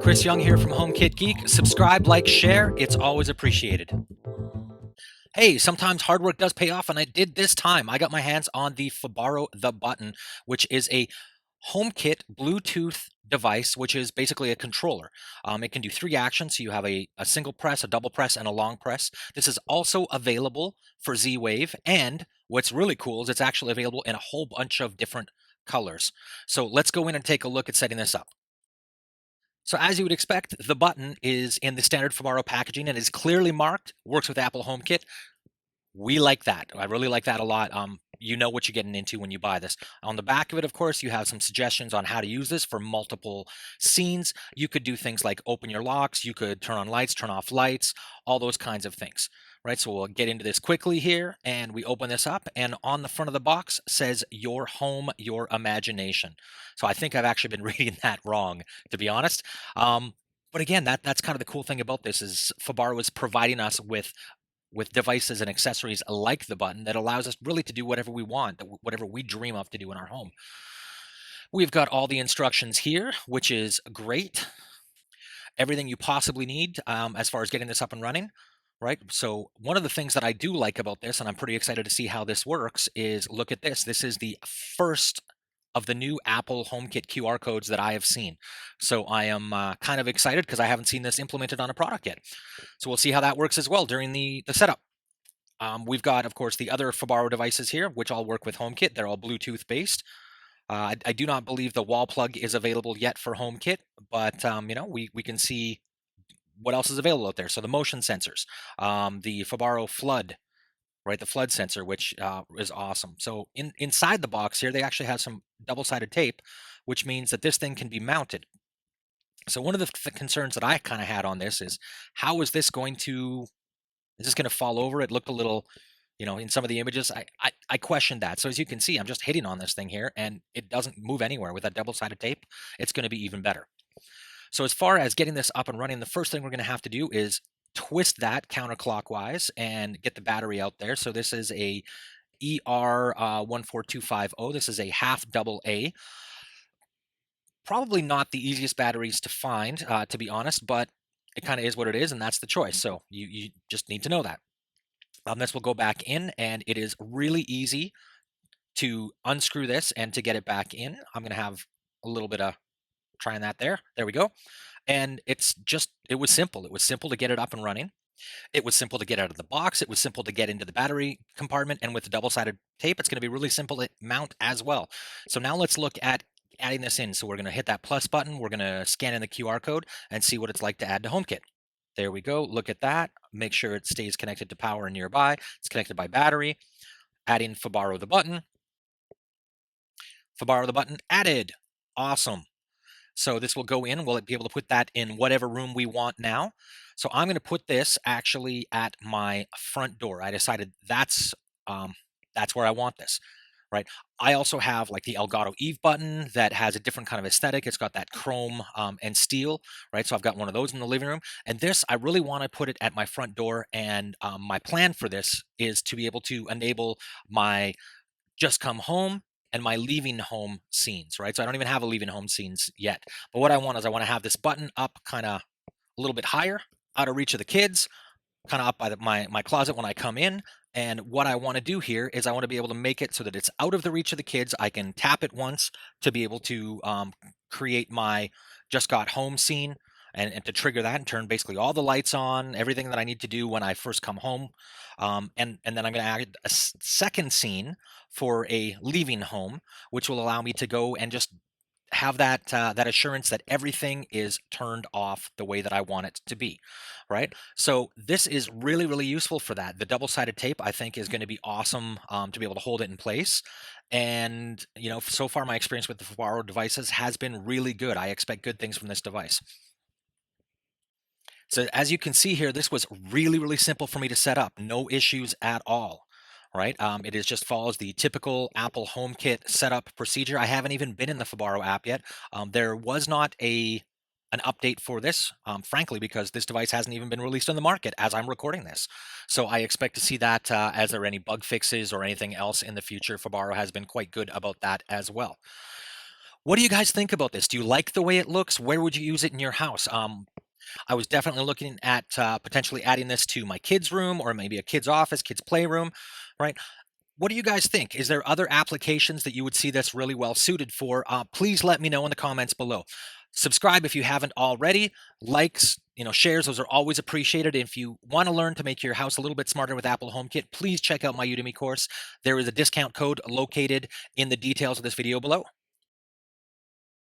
Chris Young here from HomeKit Geek. Subscribe, like, share. It's always appreciated. Hey, sometimes hard work does pay off, and I did this time. I got my hands on the Fibaro The Button, which is a HomeKit Bluetooth device, which is basically a controller. It can do 3 actions. So you have a single press, a double press, and a long press. This is also available for Z-Wave, and what's really cool is it's actually available in a whole bunch of different colors. So let's go in and take a look at setting this up. So as you would expect, the button is in the standard Fibaro packaging and is clearly marked, works with Apple HomeKit. We like that. I really like that a lot. You know what you're getting into when you buy this. On the back of it, of course, you have some suggestions on how to use this for multiple scenes. You could do things like open your locks, you could turn on lights, turn off lights, all those kinds of things. Right, so we'll get into this quickly here, and we open this up, and on the front of the box says "Your home, your imagination." So I think I've actually been reading that wrong, to be honest. But again, that's kind of the cool thing about this is Fibaro is providing us with devices and accessories like the button that allows us really to do whatever we want, whatever we dream of to do in our home. We've got all the instructions here, which is great. Everything you possibly need as far as getting this up and running, right? So one of the things that I do like about this, and I'm pretty excited to see how this works, is look at this. This is the first of the new Apple HomeKit QR codes that I have seen. So I am kind of excited because I haven't seen this implemented on a product yet. So we'll see how that works as well during the setup. We've got, of course, the other Fibaro devices here, which all work with HomeKit. They're all Bluetooth based. I do not believe the wall plug is available yet for HomeKit, but we can see what else is available out there. So the motion sensors, the Fibaro flood, right? The flood sensor, which is awesome. So inside the box here, they actually have some double-sided tape, which means that this thing can be mounted. So one of the concerns that I kind of had on this is how is this going to fall over? It looked a little, in some of the images, I questioned that. So as you can see, I'm just hitting on this thing here and it doesn't move anywhere. With that double-sided tape, it's going to be even better. So as far as getting this up and running, the first thing we're going to have to do is twist that counterclockwise and get the battery out there. So this is a ER14250. This is a half double A. Probably not the easiest batteries to find, to be honest, but it kind of is what it is, and that's the choice. So you just need to know that. This will go back in, and it is really easy to unscrew this and to get it back in. I'm going to have a little bit of trying that there. There we go. And it was simple. It was simple to get it up and running. It was simple to get out of the box. It was simple to get into the battery compartment. And with the double-sided tape, it's going to be really simple to mount as well. So now let's look at adding this in. So we're going to hit that plus button. We're going to scan in the QR code and see what it's like to add to HomeKit. There we go. Look at that. Make sure it stays connected to power and nearby. It's connected by battery. Add in Fibaro the button. Fibaro the button added. Awesome. So this will go in. We'll be able to put that in whatever room we want now. So I'm going to put this actually at my front door. I decided that's where I want this, right? I also have like the Elgato Eve button that has a different kind of aesthetic. It's got that chrome and steel, right? So I've got one of those in the living room. And this, I really want to put it at my front door. And my plan for this is to be able to enable my just come home and my leaving home scenes, right? So I don't even have a leaving home scenes yet. But what I want is I want to have this button up kind of a little bit higher, out of reach of the kids, kind of up by my closet when I come in. And what I want to do here is I want to be able to make it so that it's out of the reach of the kids. I can tap it once to be able to create my just got home scene and to trigger that and turn basically all the lights on, everything that I need to do when I first come home. And then I'm going to add a second scene for a leaving home, which will allow me to go and just have that assurance that everything is turned off the way that I want it to be, right? So this is really, really useful for that. The double-sided tape, I think, is going to be awesome to be able to hold it in place. And, so far my experience with the Fibaro devices has been really good. I expect good things from this device. So as you can see here, this was really, really simple for me to set up. No issues at all, right? It is just follows the typical Apple HomeKit setup procedure. I haven't even been in the Fibaro app yet. There was not an update for this, frankly, because this device hasn't even been released on the market as I'm recording this. So I expect to see that as there are any bug fixes or anything else in the future. Fibaro has been quite good about that as well. What do you guys think about this? Do you like the way it looks? Where would you use it in your house? I was definitely looking at potentially adding this to my kids' room or maybe a kid's office, kids' playroom, right? What do you guys think? Is there other applications that you would see this really well suited for? Please let me know in the comments below. Subscribe if you haven't already. Likes, shares, those are always appreciated. If you want to learn to make your house a little bit smarter with Apple HomeKit, please check out my Udemy course. There is a discount code located in the details of this video below.